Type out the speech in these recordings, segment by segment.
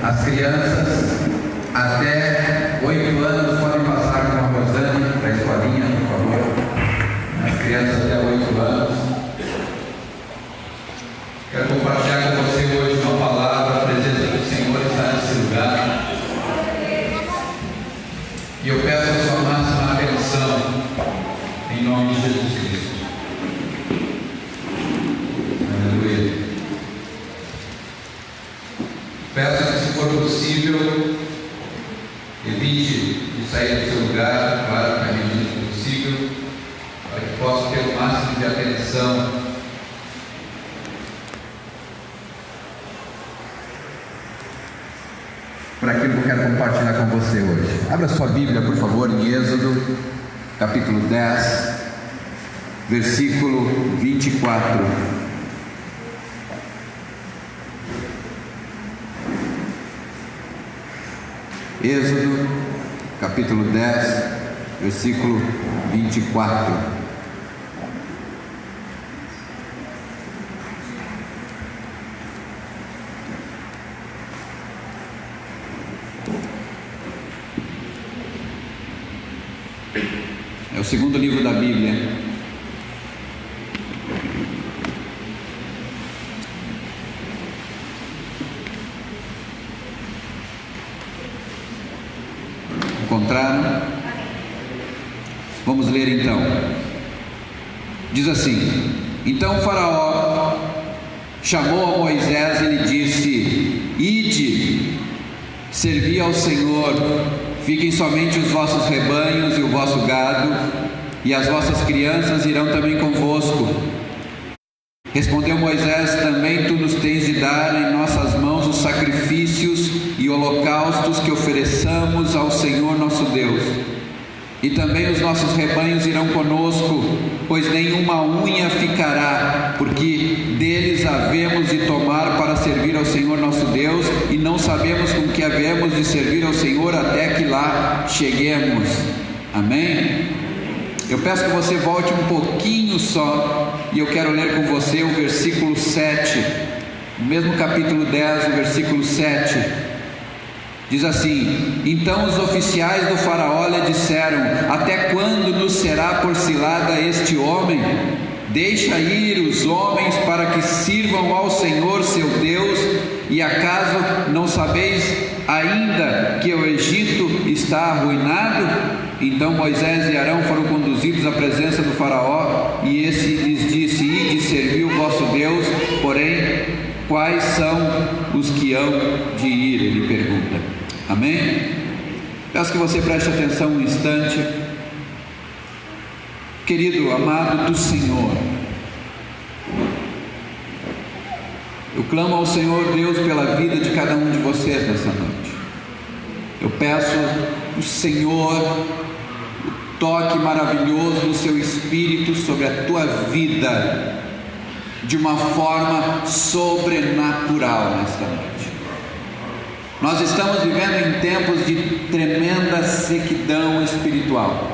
As crianças até 8 anos podem passar com a Rosane para a escolinha, por favor. As crianças até 8 anos. Quero compartilhar com você hoje uma palavra. A presença do Senhor está nesse lugar. E eu peço a sua máxima atenção, em nome de Jesus Cristo. Aleluia. Peço que, se for possível, evite de sair do seu lugar, claro que à medida que possível, para que possa ter o máximo de atenção para aquilo que eu quero compartilhar com você hoje. Abra sua Bíblia, por favor, em Êxodo, capítulo 10, versículo 24. Êxodo, capítulo 10, versículo 24. É o segundo livro da Bíblia. Encontraram? Vamos ler então. Diz assim: Então o Faraó chamou a Moisés e lhe disse: Ide, servi ao Senhor, fiquem somente os vossos rebanhos e o vosso gado, e as vossas crianças irão também convosco. Respondeu Moisés: Também tu nos tens de dar em nossas mãos os sacrifícios e holocaustos que ofereçamos ao Senhor nosso Deus. E também os nossos rebanhos irão conosco, pois nenhuma unha ficará, porque deles havemos de tomar para servir ao Senhor nosso Deus, e não sabemos com que havemos de servir ao Senhor até que lá cheguemos. Amém? Eu peço que você volte um pouquinho só, e eu quero ler com você o versículo 7, no mesmo capítulo 10, o versículo 7, diz assim: Então os oficiais do Faraó lhe disseram: Até quando nos será por cilada este homem? Deixa ir os homens para que sirvam ao Senhor seu Deus, e acaso não sabeis ainda que o Egito está arruinado? Então Moisés e Arão foram conduzidos à presença do Faraó, e esse lhes disse: Ide servir o vosso Deus. Porém, quais são os que hão de ir? Ele pergunta. Amém? Peço que você preste atenção um instante. Querido, amado do Senhor, eu clamo ao Senhor Deus pela vida de cada um de vocês nessa noite. Eu peço o Senhor, o toque maravilhoso do seu Espírito sobre a tua vida, de uma forma sobrenatural nesta noite. Nós estamos vivendo em tempos de tremenda sequidão espiritual.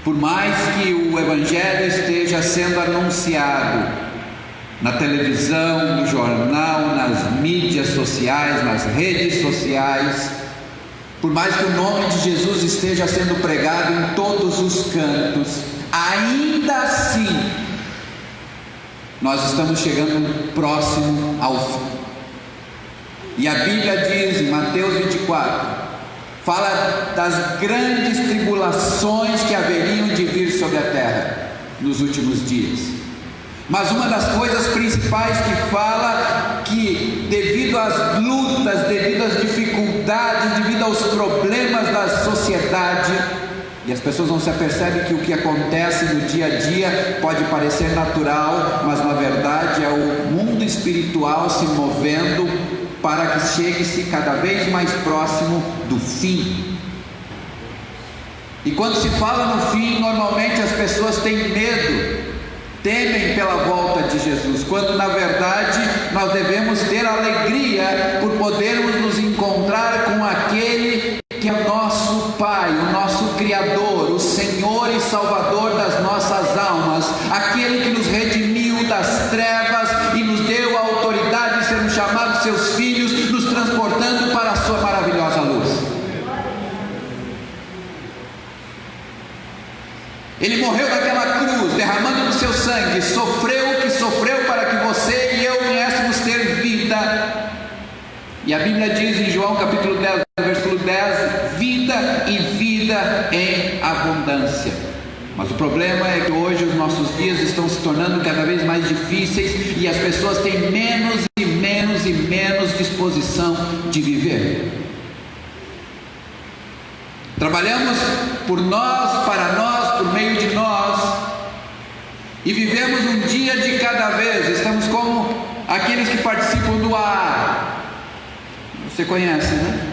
Por mais que o Evangelho esteja sendo anunciado na televisão, no jornal, nas mídias sociais, nas redes sociais, por mais que o nome de Jesus esteja sendo pregado em todos os cantos, ainda assim, nós estamos chegando próximo ao fim. E a Bíblia diz em Mateus 24, fala das grandes tribulações que haveriam de vir sobre a terra nos últimos dias. Mas uma das coisas principais que fala que, devido às lutas, devido às dificuldades, devido aos problemas da sociedade, e as pessoas não se apercebem que o que acontece no dia a dia pode parecer natural, mas na verdade é o mundo espiritual se movendo para que chegue-se cada vez mais próximo do fim. E quando se fala no fim, normalmente as pessoas têm medo, temem pela volta de Jesus, quando na verdade nós devemos ter alegria por podermos nos encontrar com aquele que é o nosso Pai, o nosso Criador, o Senhor e Salvador das nossas almas, aquele que nos redimiu das trevas e nos deu a autoridade de sermos chamados seus filhos filhos, nos transportando para a sua maravilhosa luz. Ele morreu naquela cruz, derramando do seu sangue, sofreu o que sofreu para que você e eu viéssemos ter vida. E a Bíblia diz em João capítulo 10, versículo 10, vida e vida em abundância. Mas o problema é que hoje os nossos dias estão se tornando cada vez mais difíceis e as pessoas têm menos e menos e menos disposição de viver. Trabalhamos por nós, para nós, por meio de nós, e vivemos um dia de cada vez. Estamos como aqueles que participam do ar. Você conhece, né?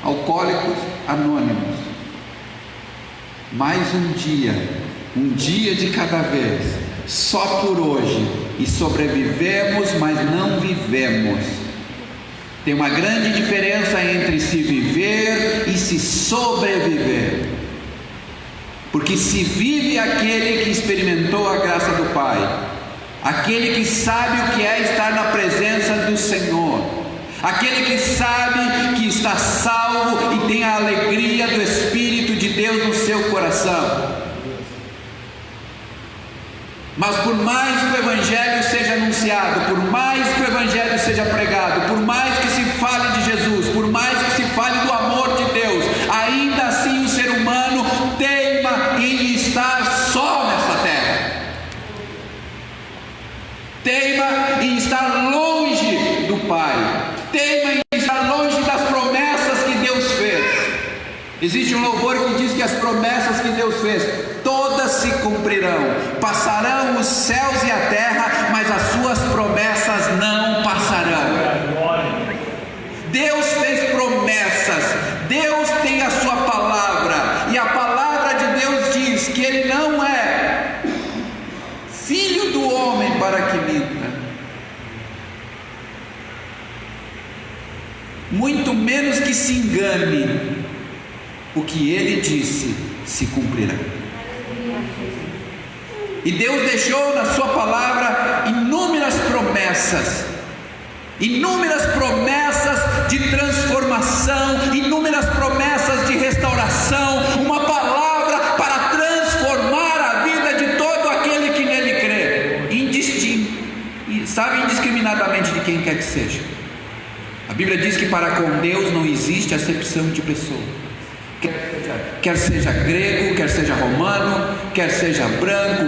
Alcoólicos Anônimos. Mais um dia de cada vez, só por hoje, e sobrevivemos, mas não vivemos. Tem uma grande diferença entre se viver e se sobreviver. Porque se vive aquele que experimentou a graça do Pai, aquele que sabe o que é estar na presença do Senhor, aquele que sabe que está salvo e tem a alegria do Espírito de Deus no seu coração. Mas por mais que o Evangelho seja anunciado, por mais que o Evangelho seja pregado, por mais que se fale de Jesus, por mais que se fale do amor de Deus, ainda assim o ser humano teima em estar só nessa terra, teima em estar longe do Pai, teima em estar longe das promessas que Deus fez. Existe um louvor que diz que as promessas que Deus fez, todas se cumprirão. Passarão os céus e a terra, mas as suas promessas não passarão. Deus fez promessas, Deus tem a sua palavra, e a palavra de Deus diz que Ele não é filho do homem para que minta, muito menos que se engane. O que Ele disse se cumprirá. E Deus deixou na sua palavra inúmeras promessas de transformação, inúmeras promessas de restauração, uma palavra para transformar a vida de todo aquele que nele crê, indiscriminadamente de quem quer que seja. A Bíblia diz que para com Deus não existe acepção de pessoa, quer seja grego, quer seja romano, quer seja branco,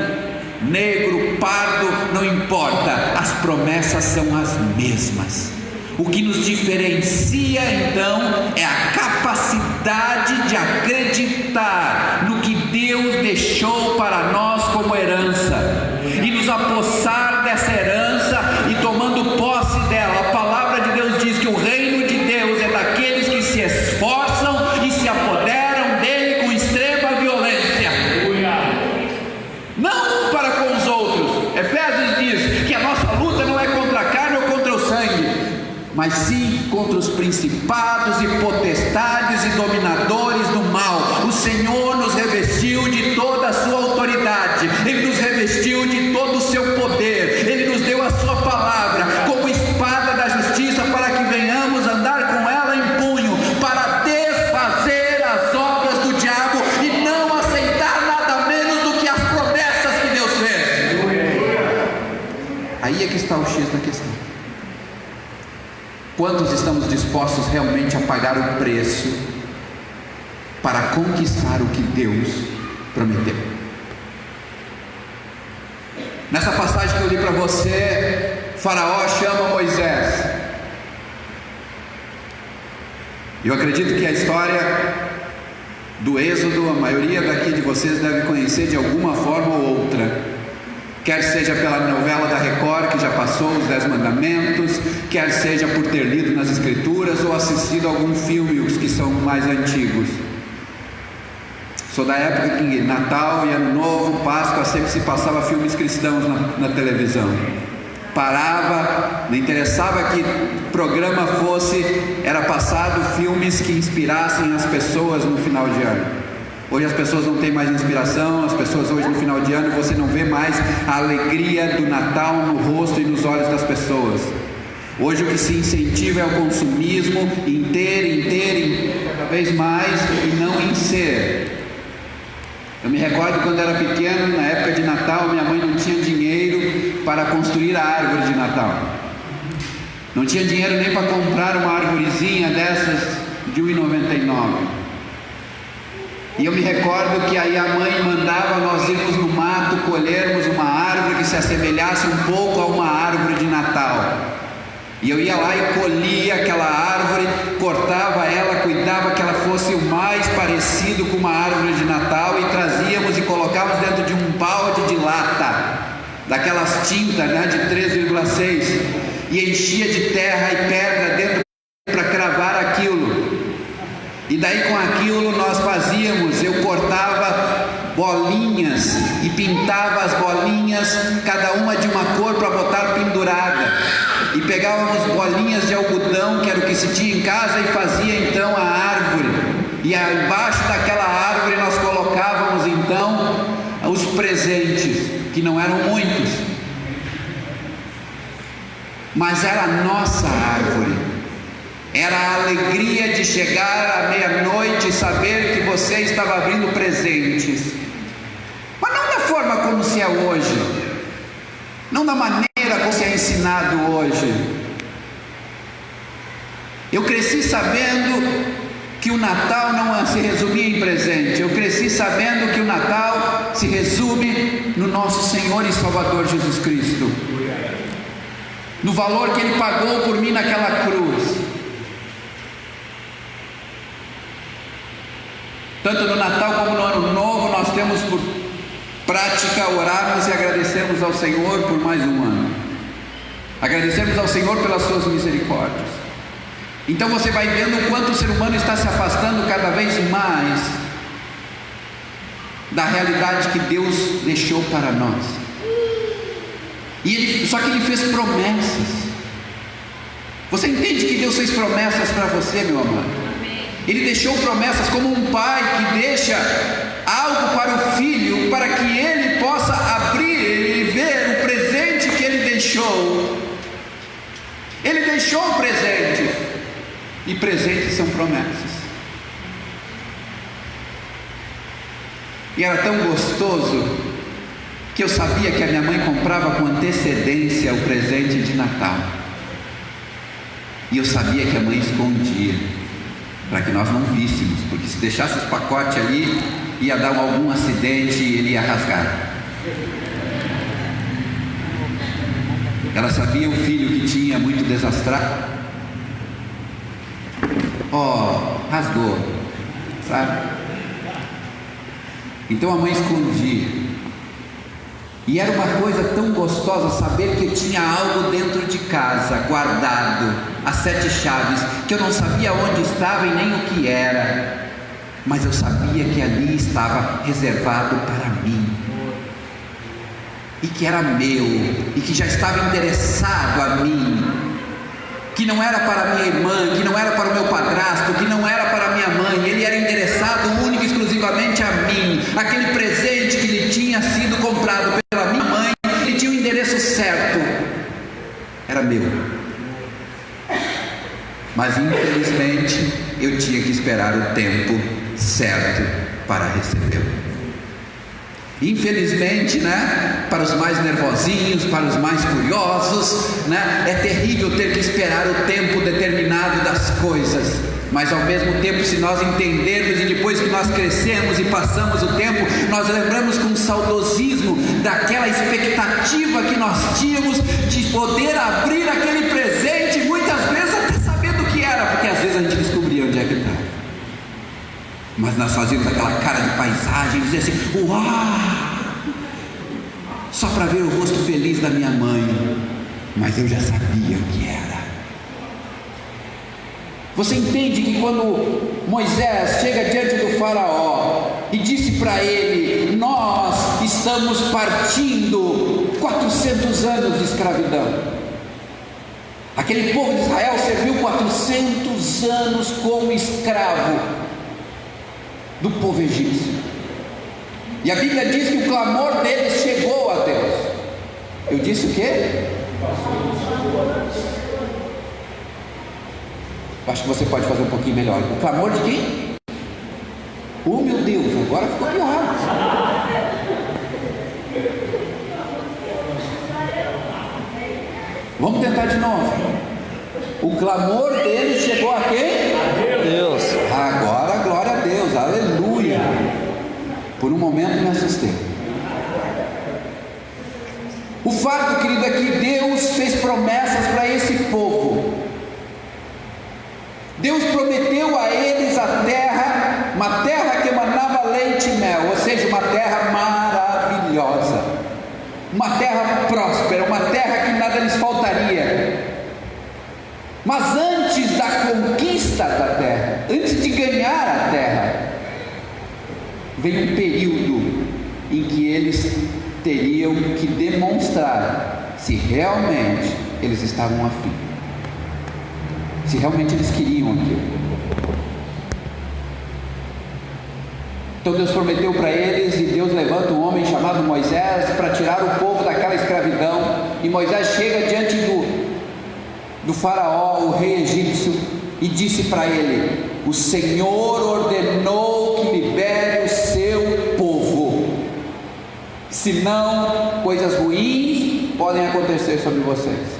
negro, pardo, não importa, as promessas são as mesmas. O que nos diferencia então é a capacidade de acreditar no que Deus deixou para nós como herança e nos apossar dessa herança e tomando posse dela. A palavra de Deus diz que o reino de Deus é daqueles que se esforçam e se apoderam dele com extrema violência, não para com os outros. Efésios diz que a nossa luta não é contra a carne ou contra o sangue, mas sim contra os principados e potestades e dominadores do mal. O Senhor nos revestiu de toda a sua autoridade, Ele nos revestiu de todo o seu poder, Ele nos deu a sua palavra como espada da justiça, para que venhamos andar com ela em punho, para desfazer as obras do diabo e não aceitar nada menos do que as promessas que Deus fez. Aí é que está o X da questão. Quantos estamos dispostos realmente a pagar o preço para conquistar o que Deus prometeu? Nessa passagem que eu li para você, Faraó chama Moisés. Eu acredito que a história do Êxodo, a maioria daqui de vocês deve conhecer de alguma forma ou outra. Quer seja pela novela da Record, que já passou, os 10 Mandamentos, quer seja por ter lido nas Escrituras ou assistido a algum filme, os que são mais antigos. Sou da época que Natal e Ano Novo, Páscoa, sempre se passava filmes cristãos na televisão. Parava, não interessava que programa fosse, era passado filmes que inspirassem as pessoas no final de ano. Hoje as pessoas não têm mais inspiração, as pessoas hoje no final de ano você não vê mais a alegria do Natal no rosto e nos olhos das pessoas. Hoje o que se incentiva é o consumismo em ter cada vez mais e não em ser. Eu me recordo quando era pequeno, na época de Natal, minha mãe não tinha dinheiro para construir a árvore de Natal. Não tinha dinheiro nem para comprar uma arvorezinha dessas de R$ 1,99. E eu me recordo que aí a mãe mandava nós irmos no mato, colhermos uma árvore que se assemelhasse um pouco a uma árvore de Natal. E eu ia lá e colhia aquela árvore, cortava ela, cuidava que ela fosse o mais parecido com uma árvore de Natal, e trazíamos e colocávamos dentro de um balde de lata, daquelas tintas, né, de 3,6, e enchia de terra e pedra dentro para cravar aquilo. E daí com aquilo nós fazíamos, eu cortava bolinhas e pintava as bolinhas, cada uma de uma cor, para botar pendurada. E pegávamos bolinhas de algodão, que era o que se tinha em casa, e fazia então a árvore. E embaixo daquela árvore nós colocávamos então os presentes, que não eram muitos, mas era a nossa árvore. Era a alegria de chegar à meia-noite e saber que você estava abrindo presentes, mas não da forma como se é hoje, não da maneira como se é ensinado hoje. Eu cresci sabendo que o Natal não se resumia em presente. Eu cresci sabendo que o Natal se resume no nosso Senhor e Salvador Jesus Cristo, no valor que Ele pagou por mim naquela cruz. Tanto no Natal como no Ano Novo nós temos por prática orarmos e agradecermos ao Senhor por mais um ano, agradecermos ao Senhor pelas suas misericórdias. Então você vai vendo o quanto o ser humano está se afastando cada vez mais da realidade que Deus deixou para nós. Só que Ele fez promessas. Você entende que Deus fez promessas para você, meu amado? Ele deixou promessas, como um pai que deixa algo para o filho, para que ele possa abrir e ver o presente que ele deixou. Ele deixou o presente, e presentes são promessas. E era tão gostoso que eu sabia que a minha mãe comprava com antecedência o presente de Natal, e eu sabia que a mãe escondia para que nós não víssemos, porque se deixasse os pacotes ali, ia dar algum acidente e ele ia rasgar. Ela sabia o filho que tinha muito desastrado, rasgou, sabe? Então a mãe escondia. E era uma coisa tão gostosa saber que eu tinha algo dentro de casa, guardado, as 7 chaves, que eu não sabia onde estava e nem o que era, mas eu sabia que ali estava reservado para mim, e que era meu, e que já estava endereçado a mim, que não era para minha irmã, que não era para o meu padrasto, que não era para minha mãe, ele era endereçado única e exclusivamente a mim. Aquele presente que lhe tinha sido comprado pela minha mãe, ele tinha o endereço certo, era meu. Mas infelizmente eu tinha que esperar o tempo certo para recebê-lo. Infelizmente, né, para os mais nervosinhos, para os mais curiosos, né, é terrível ter que esperar o tempo determinado das coisas. Mas ao mesmo tempo, se nós entendermos, e depois que nós crescemos e passamos o tempo, nós lembramos com saudosismo daquela expectativa que nós tínhamos de poder abrir aquele presente, muitas vezes até sabendo o que era, porque às vezes a gente descobria onde é que estava. Mas nós fazíamos aquela cara de paisagem, dizer assim, uau, só para ver o rosto feliz da minha mãe, mas eu já sabia o que era. Você entende que quando Moisés chega diante do faraó e disse para ele, nós estamos partindo 400 anos de escravidão. Aquele povo de Israel serviu 400 anos como escravo do povo egípcio, e a Bíblia diz que o clamor deles chegou a Deus. Eu disse o quê? Acho que você pode fazer um pouquinho melhor. O clamor de quem? Oh meu Deus, agora ficou pior. Vamos tentar de novo. O clamor dele chegou a quem? Deus. Agora, glória a Deus, aleluia. Por um momento me assustei. O fato, querido, é que Deus fez promessas para esse povo. Deus prometeu a eles a terra, uma terra que emanava leite e mel, ou seja, uma terra maravilhosa, uma terra próspera, uma terra que nada lhes faltaria. Mas antes da conquista da terra, antes de ganhar a terra, veio um período em que eles teriam que demonstrar se realmente eles estavam afim, se realmente eles queriam aquilo. Então Deus prometeu para eles, e Deus levanta um homem chamado Moisés para tirar o povo daquela escravidão. E Moisés chega diante do faraó, o rei egípcio, e disse para ele: o Senhor ordenou que libere o seu povo, senão coisas ruins podem acontecer sobre vocês.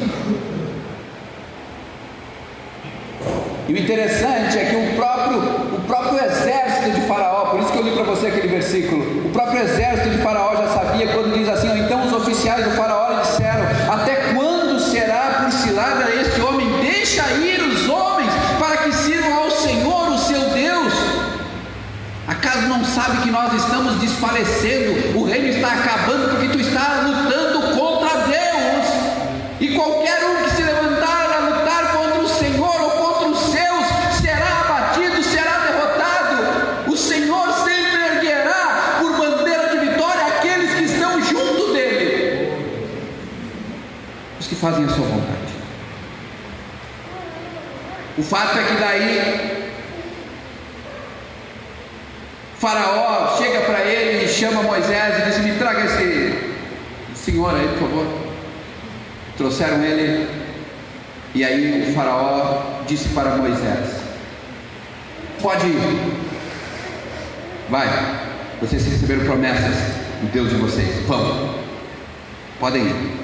E o interessante é que o próprio exército de Faraó, por isso que eu li para você aquele versículo, o próprio exército de Faraó já sabia, quando diz assim: então os oficiais do Faraó lhe disseram: até quando será por cilada este homem? Deixa ir os homens para que sirvam ao Senhor, o seu Deus. Acaso não sabe que nós estamos desfalecendo, o reino está acabando porque tu está lutando contra Deus? E qualquer um que se levantar a lutar contra o Senhor ou contra os seus será abatido, será derrotado. O Senhor sempre erguerá por bandeira de vitória aqueles que estão junto dele, os que fazem a sua vontade. O fato é que daí Faraó chega para ele e chama Moisés e diz: me traga esse senhor aí, por favor. Trouxeram ele, e aí o Faraó disse para Moisés: pode ir, vai, vocês receberam promessas do Deus de vocês, vamos, podem ir,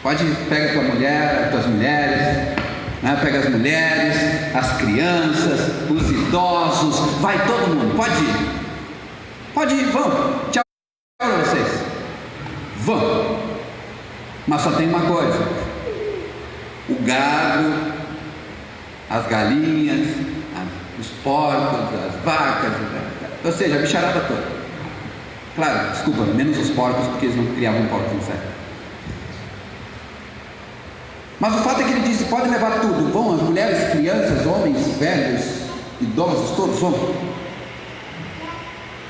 pode ir, pega tua mulher, tuas mulheres, né? Pega as mulheres, as crianças, os idosos, vai todo mundo, pode ir, vamos, tchau para vocês, vamos. Mas só tem uma coisa: o gado, as galinhas, os porcos, as vacas, ou seja, a bicharada toda. Claro, desculpa, menos os porcos, porque eles não criavam porcos no século. Mas o fato é que ele disse: pode levar tudo, vão as mulheres, crianças, homens, velhos, idosos, todos vão.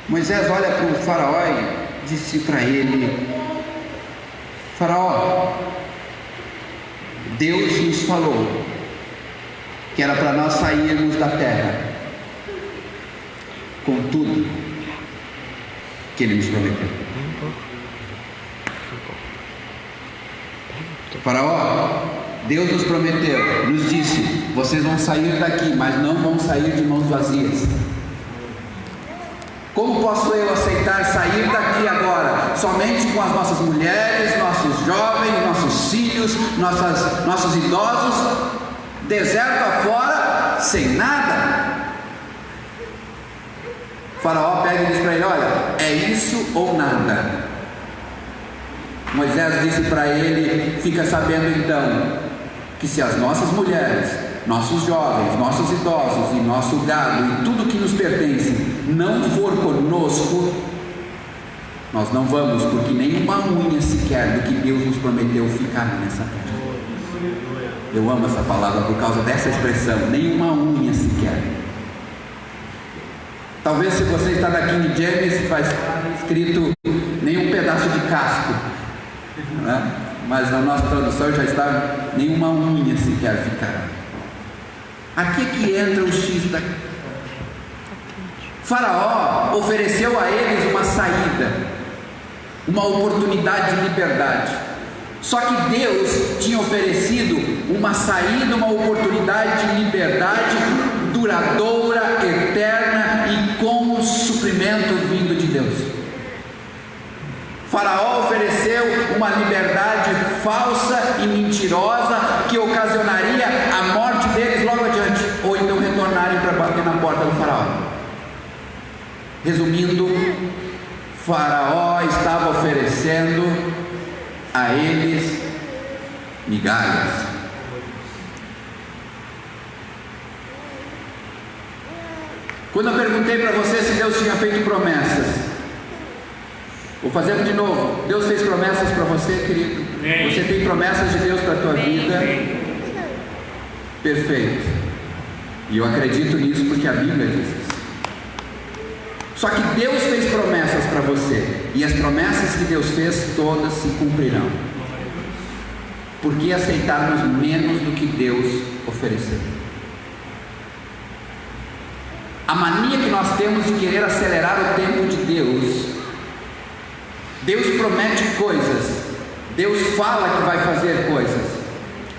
Moisés olha para o faraó e disse para ele: Faraó, Deus nos falou que era para nós sairmos da terra com tudo que Ele nos prometeu. Faraó, Deus nos prometeu, nos disse: vocês vão sair daqui, mas não vão sair de mãos vazias. Como posso eu aceitar sair daqui agora somente com as nossas mulheres, nossos jovens, nossos filhos, nossos idosos, deserto afora, sem nada? O faraó pega e diz para ele: olha, é isso ou nada. Moisés disse para ele: fica sabendo então que se as nossas mulheres, nossos jovens, nossos idosos e nosso gado e tudo que nos pertence não for conosco, nós não vamos, porque nenhuma unha sequer do que Deus nos prometeu ficará nessa terra. Eu amo essa palavra por causa dessa expressão, nenhuma unha sequer. Talvez se você está na King James vai estar escrito nenhum pedaço de casco, né? Mas na nossa tradução já está nenhuma unha sequer ficará. Aqui é que entra o X da... Faraó ofereceu a eles uma saída, uma oportunidade de liberdade. Só que Deus tinha oferecido uma saída, uma oportunidade de uma liberdade falsa e mentirosa que ocasionaria a morte deles logo adiante, ou então retornarem para bater na porta do faraó. Resumindo, Faraó estava oferecendo a eles migalhas. Quando eu perguntei para você se Deus tinha feito promessas, vou fazer de novo. Deus fez promessas para você, querido? Você tem promessas de Deus para a tua vida? Perfeito. E eu acredito nisso porque a Bíblia diz isso. Só que Deus fez promessas para você, e as promessas que Deus fez, todas se cumprirão. Por que aceitarmos menos do que Deus ofereceu? A mania que nós temos de querer acelerar o tempo de Deus. Deus promete coisas, Deus fala que vai fazer coisas,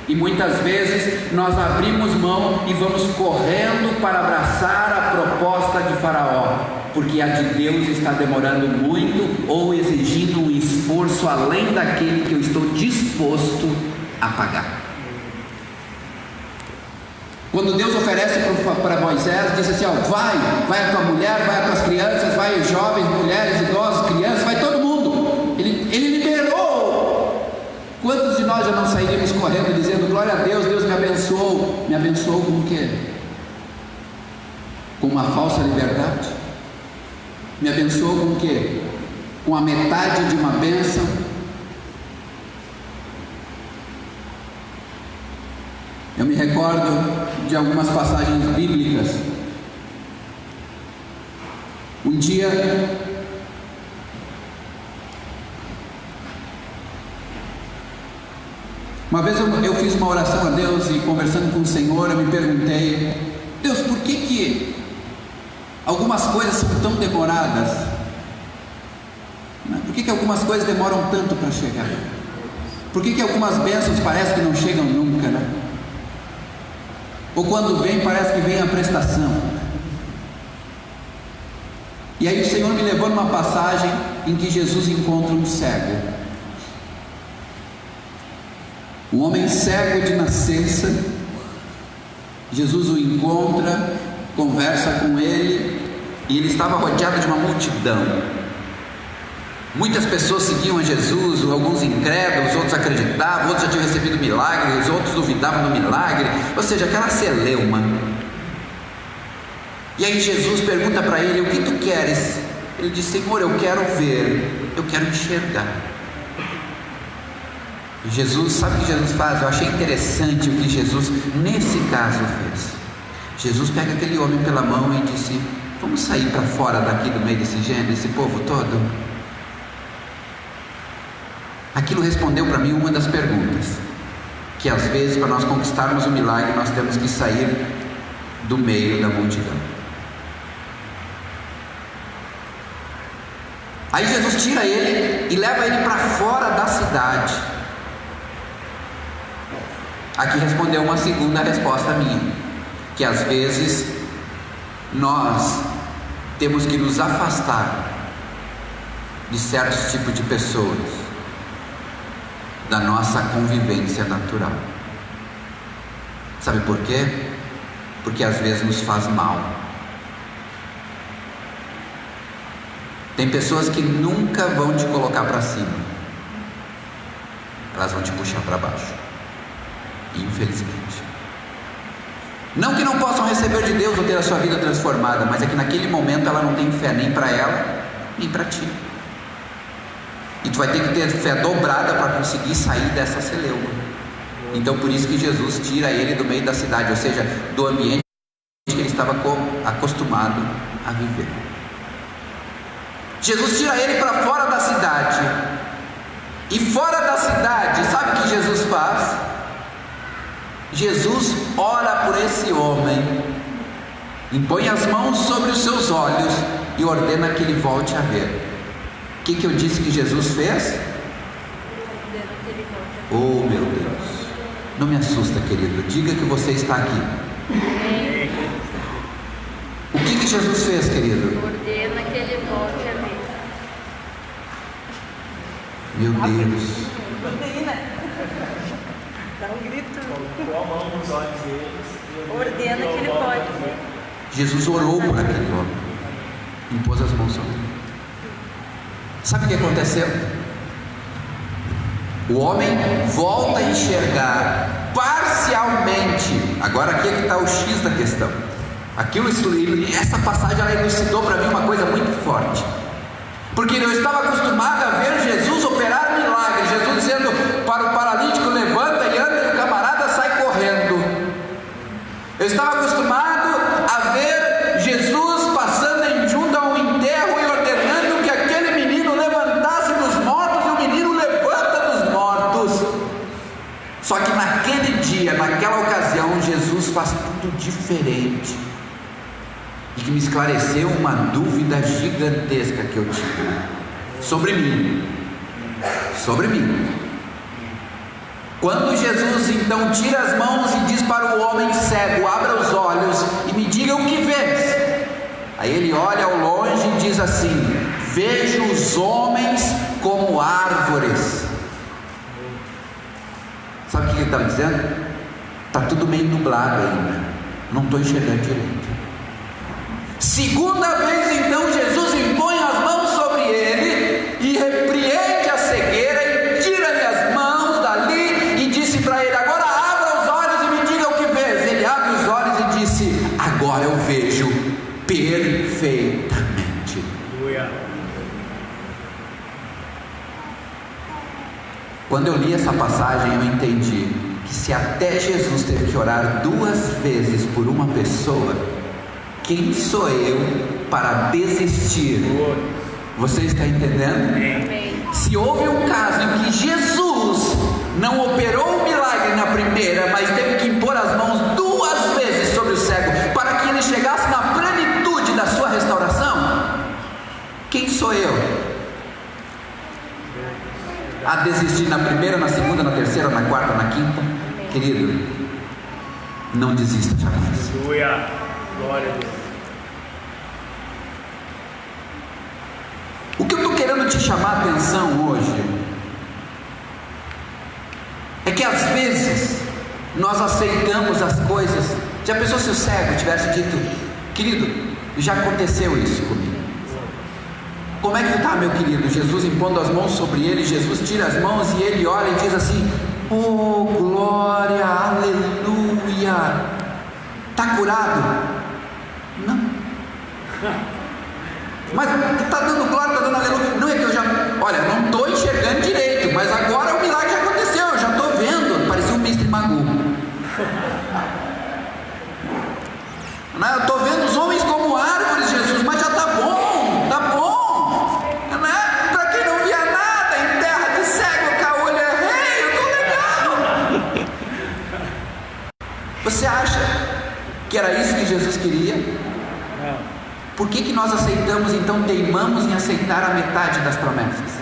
e muitas vezes nós abrimos mão e vamos correndo para abraçar a proposta de Faraó, porque a de Deus está demorando muito ou exigindo um esforço além daquele que eu estou disposto a pagar. Quando Deus oferece para Moisés, diz assim: ó, vai a tua mulher, vai a tuas crianças, vai os jovens, mulheres, idosos, crianças, vai todo mundo. Ele liberou. Quantos de nós já não sairíamos correndo dizendo: glória a Deus, Deus me abençoou? Me abençoou com o quê? Com uma falsa liberdade? Me abençoou com o quê? Com a metade de uma bênção? Eu me recordo de algumas passagens bíblicas. Um dia, uma vez eu fiz uma oração a Deus e, conversando com o Senhor, eu me perguntei: Deus, por que algumas coisas são tão demoradas? Por que algumas coisas demoram tanto para chegar? Por que algumas bênçãos parece que não chegam nunca, né? Ou quando vem, parece que vem a prestação. E aí o Senhor me levou numa passagem em que Jesus encontra um cego. Um homem cego de nascença. Jesus o encontra, conversa com ele, e ele estava rodeado de uma multidão. Muitas pessoas seguiam a Jesus, alguns incrédulos, outros acreditavam, outros já tinham recebido milagres, outros duvidavam do milagre, ou seja, aquela celeuma. E aí Jesus pergunta para ele: o que tu queres? Ele diz: Senhor, eu quero ver, eu quero enxergar. E Jesus, sabe o que Jesus faz? Eu achei interessante o que Jesus nesse caso fez. Jesus pega aquele homem pela mão e disse: vamos sair para fora daqui do meio desse povo todo? Aquilo respondeu para mim uma das perguntas, que às vezes, para nós conquistarmos o milagre, nós temos que sair do meio da multidão. Aí Jesus tira ele e leva ele para fora da cidade. Aqui respondeu uma segunda resposta minha, que às vezes nós temos que nos afastar de certos tipos de pessoas, da nossa convivência natural. Sabe por quê? Porque às vezes nos faz mal. Tem pessoas que nunca vão te colocar para cima, elas vão te puxar para baixo, infelizmente. Não que não possam receber de Deus ou ter a sua vida transformada, mas é que naquele momento ela não tem fé nem para ela, nem para ti. E tu vai ter que ter fé dobrada para conseguir sair dessa celeuma. Então por isso que Jesus tira ele do meio da cidade, ou seja, do ambiente que ele estava acostumado a viver. Jesus tira ele para fora da cidade. E fora da cidade, sabe o que Jesus faz? Jesus ora por esse homem, impõe as mãos sobre os seus olhos e ordena que ele volte a ver. O que eu disse que Jesus fez? Oh meu Deus, não me assusta, querido, diga que você está aqui. O que Jesus fez, querido? Ordena que ele volte a ver. Meu Deus, Daí, né? Dá um grito. Colocou a mão nos olhos deles. Ordena que ele pode. Jesus orou por aquele homem, impôs as mãos sobre ele. Sabe o que aconteceu? O homem volta a enxergar parcialmente. Agora aqui é que está o X da questão. Essa passagem ela elucidou para mim uma coisa muito forte. Porque eu estava acostumado a ver Jesus operar milagres. Jesus dizendo para o paralítico: levanta e anda, e o camarada sai correndo. Eu estava acostumado a ver Jesus passando junto a um enterro e ordenando que aquele menino levantasse dos mortos, e o menino levanta dos mortos. Só que naquele dia, naquela ocasião, Jesus faz tudo diferente, e que me esclareceu uma dúvida gigantesca que eu tive sobre mim. Quando Jesus então tira as mãos e diz para o homem cego: abra os olhos e me diga o que vês. Aí ele olha ao longe e diz assim: vejo os homens como árvores. Sabe o que ele estava dizendo? Está tudo meio nublado ainda, não estou enxergando direito. Segunda vez então Jesus impõe as mãos sobre ele e repreende a cegueira e tira-lhe as mãos dali e disse para ele: agora abra os olhos e me diga o que vês. Ele abre os olhos e disse: agora eu vejo perfeitamente. Quando eu li essa passagem, eu entendi que se até Jesus teve que orar 2 vezes por uma pessoa, quem sou eu para desistir? Você está entendendo? Amém. Se houve um caso em que Jesus não operou o milagre na primeira, mas teve que impor as mãos 2 vezes sobre o cego para que ele chegasse na plenitude da sua restauração, quem sou eu a desistir na primeira, na segunda, na terceira, na quarta, na quinta? Querido, não desista jamais. Aleluia. Glória a Deus. O que eu estou querendo te chamar a atenção hoje é que às vezes nós aceitamos as coisas. Já pensou se o cego tivesse dito: querido, já aconteceu isso comigo? Como é que está, meu querido? Jesus impondo as mãos sobre ele, Jesus tira as mãos e ele olha e diz assim: oh glória, aleluia, está curado? Não. Mas está dando glória, está dando aleluia. Não é que eu já, olha, não estou enxergando direito, mas agora o milagre já aconteceu, eu já estou vendo. Parecia um mestre Magu. Não, eu estou vendo os homens como árvores, Jesus, mas já está bom, está bom. Né? Para quem não via nada, em terra de cego, caolho é rei, eu estou legal. Você acha que era isso que Jesus queria? Não. Por que nós aceitamos, então teimamos em aceitar a metade das promessas?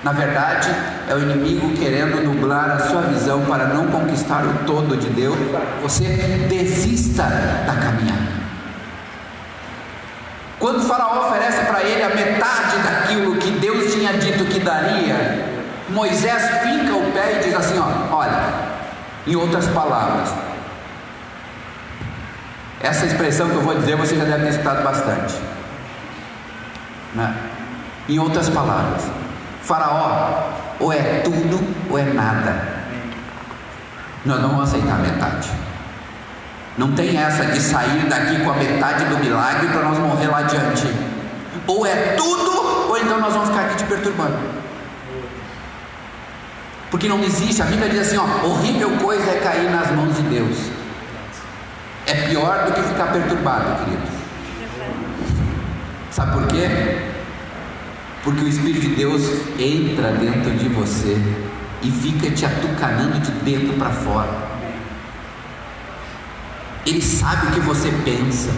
Na verdade, é o inimigo querendo nublar a sua visão para não conquistar o todo de Deus. Você desista da caminhada. Quando o faraó oferece para ele a metade daquilo que Deus tinha dito que daria, Moisés finca o pé e diz assim: olha, em outras palavras, essa expressão que eu vou dizer você já deve ter escutado bastante, né? Em outras palavras, Faraó, ou é tudo ou é nada. Nós não vamos aceitar a metade. Não tem essa de sair daqui com a metade do milagre para nós morrer lá adiante. Ou é tudo, ou então nós vamos ficar aqui te perturbando. Porque não existe, a Bíblia diz assim: horrível coisa é cair nas mãos de Deus. É pior do que ficar perturbado, querido. Sabe por quê? Porque o Espírito de Deus entra dentro de você e fica te atucanando de dentro para fora. Ele sabe o que você pensa,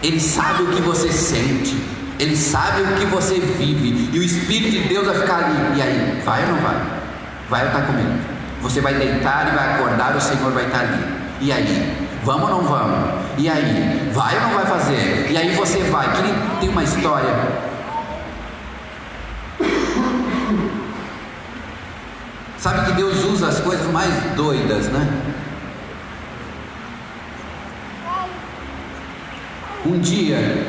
ele sabe o que você sente, ele sabe o que você vive, e o Espírito de Deus vai ficar ali. E aí, vai ou não vai? Vai ou está com medo? Você vai deitar e vai acordar, o Senhor vai estar ali. E aí? Vamos ou não vamos? E aí? Vai ou não vai fazer? E aí você vai. Querido, tem uma história. Sabe que Deus usa as coisas mais doidas, né? Um dia,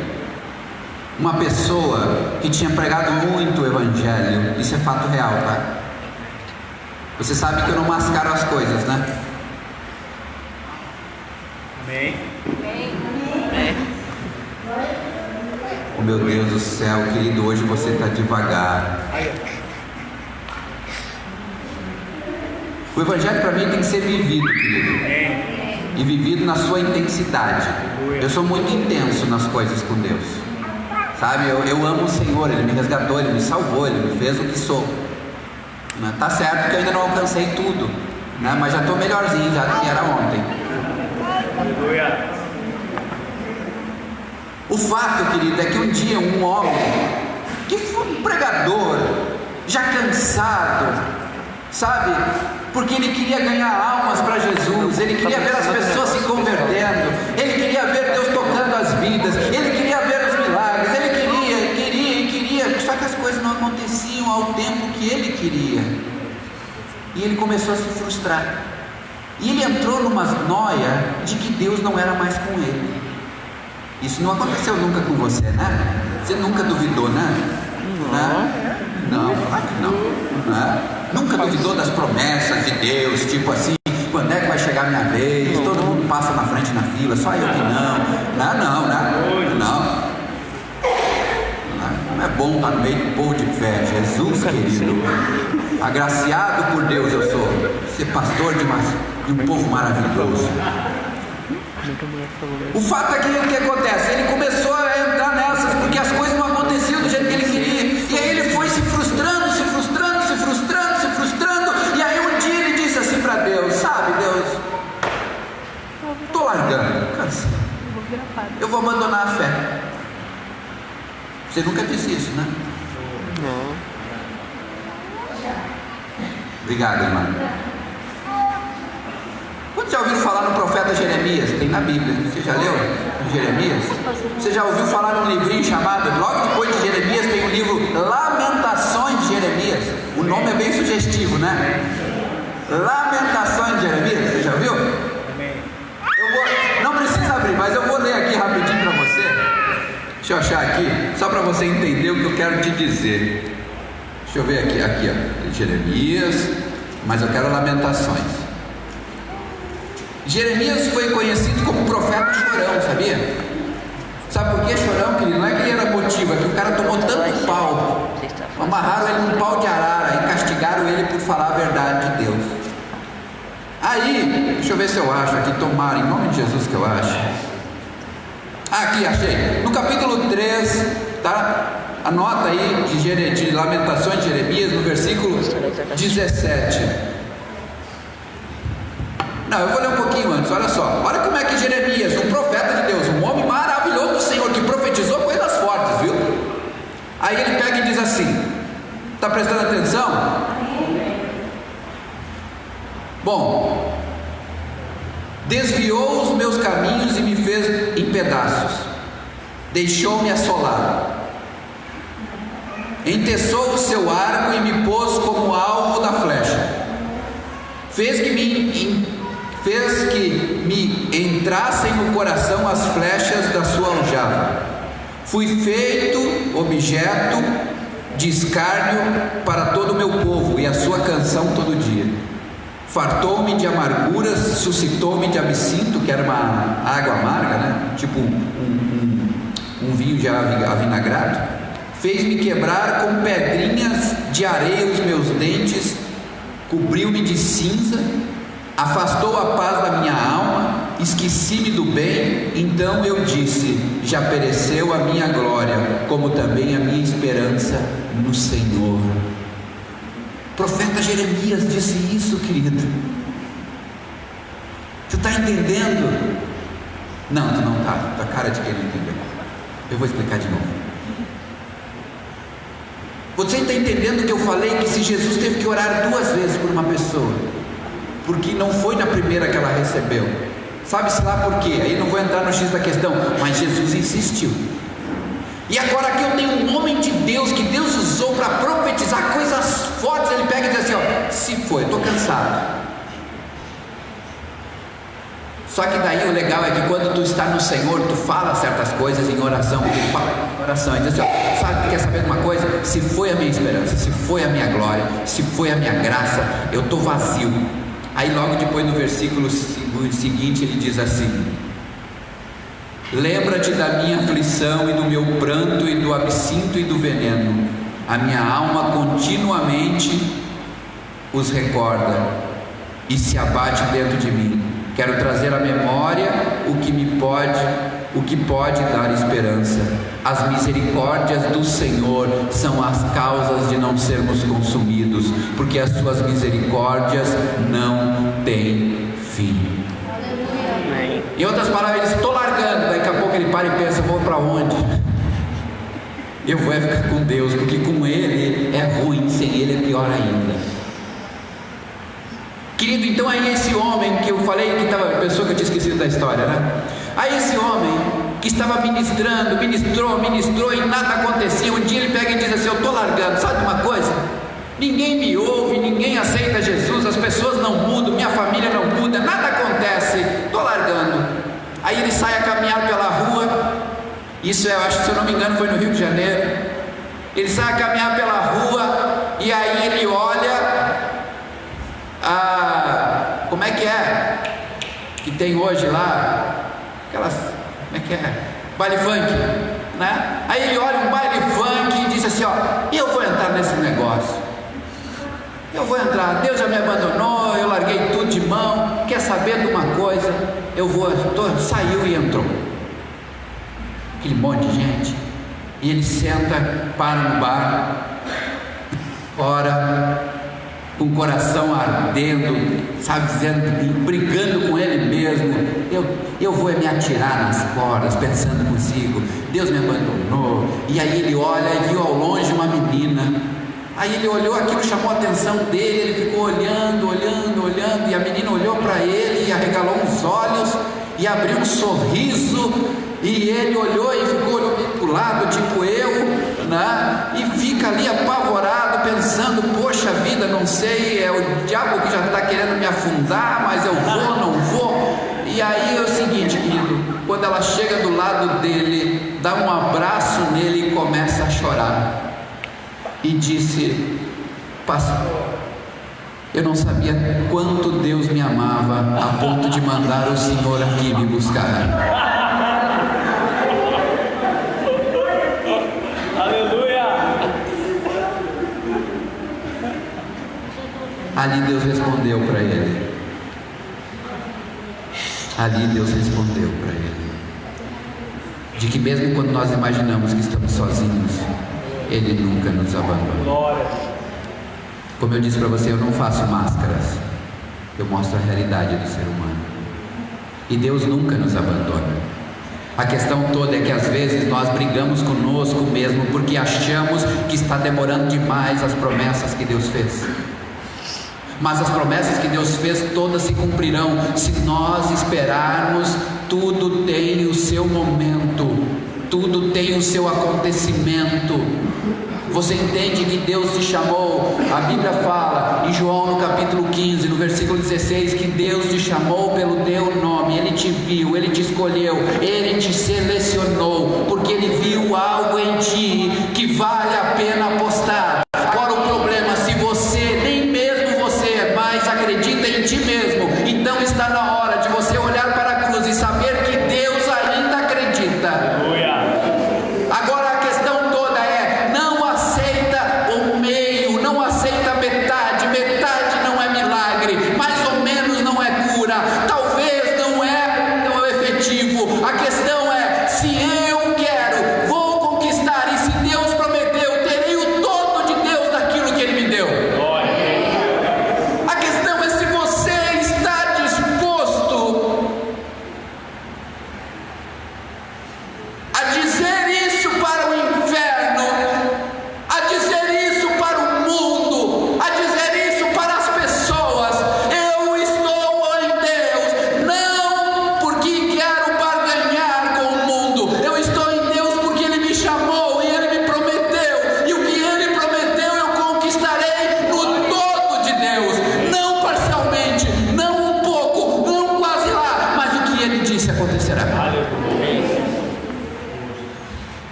uma pessoa que tinha pregado muito o Evangelho, isso é fato real, tá? Você sabe que eu não mascaro as coisas, né? Amém. Oh, meu Deus do céu, querido, hoje você está devagar. O Evangelho para mim tem que ser vivido, querido. E vivido na sua intensidade. Eu sou muito intenso nas coisas com Deus. Sabe, eu amo o Senhor, Ele me resgatou, Ele me salvou, Ele me fez o que sou. Tá certo que eu ainda não alcancei tudo, né? Mas já estou melhorzinho já do que era ontem. Aleluia. O fato, querido, é que um dia um homem, que foi um pregador, já cansado, sabe? Porque ele queria ganhar almas para Jesus, ele queria ver as pessoas se convertendo, ele queria ver Deus tocando as vidas, ele queria ver os milagres, ele queria, só que as coisas não aconteciam ao tempo que ele queria, e ele começou a se frustrar, e ele entrou numa noia de que Deus não era mais com ele. Isso não aconteceu nunca com você, né? Você nunca duvidou, né? Não, claro que não. Né? Nunca duvidou das promessas de Deus, tipo assim, quando é que vai chegar a minha vez? Todo mundo passa na frente na fila, só eu que não. Não é bom estar no meio do povo de fé. Jesus, querido, agraciado por Deus eu sou, ser pastor de um povo maravilhoso. O fato é que o que acontece? Ele começou a entrar nessas, porque as coisas não aconteciam do jeito que ele queria, e aí ele foi se frustrando, e aí um dia ele disse assim para Deus: sabe, Deus, estou largando, cansado, eu vou abandonar a fé. Você nunca disse isso, né? Não. Obrigado, irmão. Quando já ouviram falar no profeta Jeremias? Tem na Bíblia, você já leu Jeremias? Você já ouviu falar num livrinho chamado, logo depois de Jeremias tem o livro Lamentações de Jeremias? O nome é bem sugestivo, né? Lamentações de Jeremias, você já ouviu? Não precisa abrir, mas eu vou ler aqui rapidinho para você. Deixa eu achar aqui, só para você entender o que eu quero te dizer. Deixa eu ver aqui ó, Jeremias, mas eu quero Lamentações. Jeremias foi conhecido como profeta chorão, sabia? Sabe por que chorão, querido? Não é que ele era motivo, é que o cara tomou tanto pau, amarraram ele num pau de arara e castigaram ele por falar a verdade de Deus. Aí, deixa eu ver se eu acho aqui, tomara, em nome de Jesus que eu acho. Aqui, achei. No capítulo 3, tá? Anota aí de Lamentações de Jeremias, no versículo 17. Não, eu vou ler um pouquinho antes, olha só. Olha como é que Jeremias, um profeta de Deus, um homem maravilhoso do Senhor, que profetizou coisas fortes, viu? Aí ele pega e diz assim, está prestando atenção? Bom, desviou os meus caminhos e me fez em pedaços, deixou-me assolado, enteçou o seu arco e me pôs como alvo da flecha, fez que me entrassem no coração as flechas da sua aljava. Fui feito objeto de escárnio para todo o meu povo e a sua canção todo dia. Fartou-me de amarguras, suscitou-me de absinto, que era uma água amarga, né? Tipo um vinho já avinagrado. Fez-me quebrar com pedrinhas de areia os meus dentes, cobriu-me de cinza, afastou a paz da minha alma, esqueci-me do bem. Então eu disse: já pereceu a minha glória, como também a minha esperança no Senhor. O profeta Jeremias disse isso, querido. Tu está entendendo? Não, tu não está. Tua cara de quem não entendeu. Eu vou explicar de novo. Você está entendendo que eu falei que se Jesus teve que orar 2 vezes por uma pessoa, porque não foi na primeira que ela recebeu, sabe-se lá por quê? Aí não vou entrar no X da questão, mas Jesus insistiu. E agora aqui eu tenho um homem de Deus, que Deus usou para profetizar coisas fortes. Ele pega e diz assim, ó, se foi, eu estou cansado. Só que daí o legal é que quando tu está no Senhor, tu fala certas coisas em oração, porque tu fala em oração, e diz assim, ó, sabe, quer saber de uma coisa? Se foi a minha esperança, se foi a minha glória, se foi a minha graça, eu estou vazio. Aí logo depois no versículo seguinte ele diz assim: lembra-te da minha aflição e do meu pranto e do absinto e do veneno, a minha alma continuamente os recorda e se abate dentro de mim. Quero trazer à memória o que pode dar esperança. As misericórdias do Senhor são as causas de não sermos consumidos, porque as suas misericórdias não têm fim. Em outras palavras, ele diz, estou largando. Daqui a pouco ele para e pensa, vou para onde? Eu vou ficar com Deus, porque com Ele é ruim, sem Ele é pior ainda. Querido, então aí esse homem que eu falei, que estava, pensou que eu tinha esquecido da história, né? Aí esse homem que estava ministrou e nada acontecia. Um dia ele pega e diz assim, eu estou largando. Sabe uma coisa? Ninguém me ouve, ninguém aceita Jesus, as pessoas não mudam, minha família não muda, nada acontece, estou largando. Aí ele sai a caminhar pela rua, isso eu acho que, se eu não me engano, foi no Rio de Janeiro. Ele sai a caminhar pela rua e aí ele olha como é que é que tem hoje lá, aquelas, como é que é, baile funk, né? Aí ele olha um baile funk e diz assim, ó, eu vou entrar nesse negócio, eu vou entrar, Deus já me abandonou, eu larguei tudo de mão, quer saber de uma coisa, eu vou, saiu e entrou, aquele monte de gente, e ele senta, para no bar, ora, com o coração ardendo, sabe, dizendo, brigando com ele mesmo, eu vou me atirar nas cordas, pensando consigo, Deus me abandonou. E aí ele olha e viu ao longe uma menina, aí ele olhou, aquilo chamou a atenção dele, ele ficou olhando, e a menina olhou para ele e arregalou os olhos e abriu um sorriso, e ele olhou e ficou olhando para o lado, tipo eu, né? E fica ali apavorado, pensando, poxa vida, não sei, é o diabo que já está querendo me afundar, mas eu vou, não vou. E aí é o seguinte, querido, quando ela chega do lado dele, dá um abraço nele e começa a chorar, e disse, pastor, eu não sabia quanto Deus me amava a ponto de mandar o Senhor aqui me buscar. Ali Deus respondeu para ele. De que mesmo quando nós imaginamos que estamos sozinhos, Ele nunca nos abandona. Como eu disse para você, eu não faço máscaras, eu mostro a realidade do ser humano. E Deus nunca nos abandona. A questão toda é que às vezes nós brigamos conosco mesmo, porque achamos que está demorando demais as promessas que Deus fez. Mas as promessas que Deus fez todas se cumprirão se nós esperarmos. Tudo tem o seu momento, tudo tem o seu acontecimento. Você entende que Deus te chamou? A Bíblia fala em João no capítulo 15, no versículo 16, que Deus te chamou pelo teu nome. Ele te viu, Ele te escolheu, Ele te selecionou, porque Ele viu algo em ti que vale a pena apostar. Agora o problema, se você, nem mesmo você mais acredita em ti mesmo, então está na hora de você olhar para a cruz e saber que Deus ainda acredita. Agora a questão toda é, não aceita o meio, não aceita metade não é milagre, mais ou menos não é cura, talvez não é tão efetivo. A questão é, se eu quero, vou conquistar, e se Deus prometeu, terei o celebrar.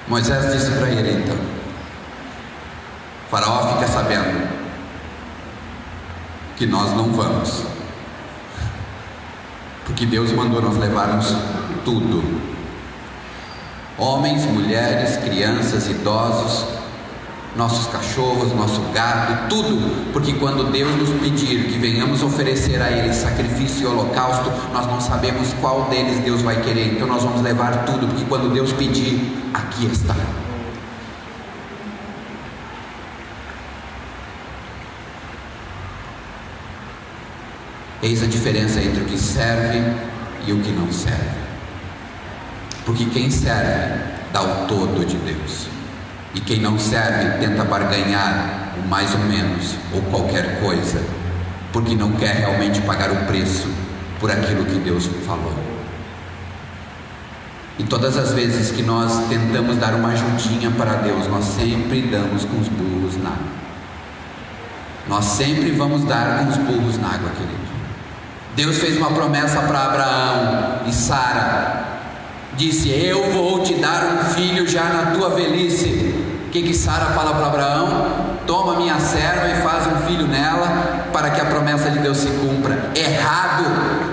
Moisés disse para ele então: Faraó fica sabendo que nós não vamos, porque Deus mandou nós levarmos tudo: homens, mulheres, crianças, idosos, nossos cachorros, nosso gado, tudo, porque quando Deus nos pedir que venhamos oferecer a Ele sacrifício e holocausto, nós não sabemos qual deles Deus vai querer, então nós vamos levar tudo, porque quando Deus pedir, aqui está. Eis a diferença entre o que serve e o que não serve, porque quem serve dá o todo de Deus, e quem não serve tenta barganhar o mais ou menos, ou qualquer coisa, porque não quer realmente pagar o preço por aquilo que Deus falou. E todas as vezes que nós tentamos dar uma ajudinha para Deus, nós sempre damos com os burros na água. Nós sempre vamos dar com os burros na água, querido. Deus fez uma promessa para Abraão e Sara, disse: eu vou te dar um filho já na tua velhice. O que Sara fala para Abraão? Toma minha serva e faz um filho nela, para que a promessa de Deus se cumpra. Errado!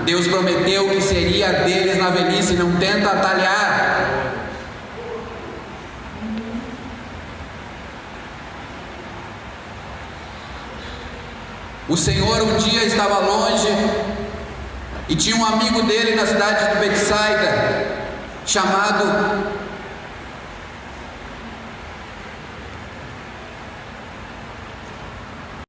Deus prometeu que seria deles na velhice, não tenta atalhar. O Senhor um dia estava longe e tinha um amigo dele na cidade de Betsaida chamado